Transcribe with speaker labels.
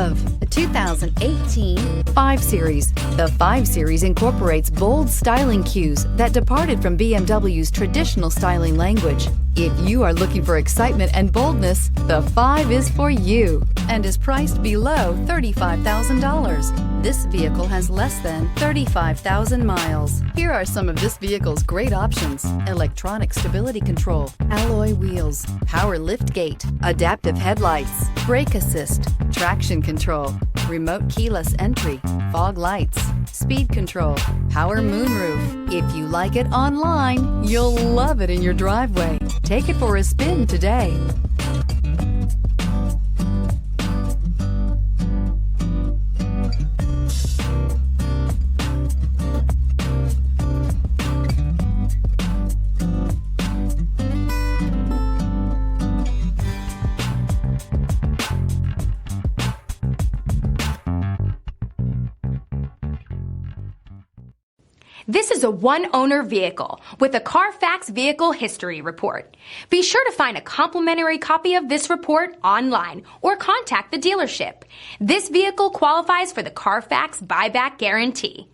Speaker 1: love. The 2018 5 Series. The 5 Series incorporates bold styling cues that departed from BMW's traditional styling language. If you are looking for excitement and boldness, the 5 is for you and is priced below $35,000. This vehicle has less than 35,000 miles. Here are some of this vehicle's great options: electronic stability control, alloy wheels, power liftgate, adaptive headlights, brake assist, traction control, remote keyless entry, fog lights, speed control, power moonroof. If you like it online, you'll love it in your driveway. Take it for a spin today.
Speaker 2: This is a one-owner vehicle with a Carfax Vehicle History Report. Be sure to find a complimentary copy of this report online or contact the dealership. This vehicle qualifies for the Carfax Buyback Guarantee.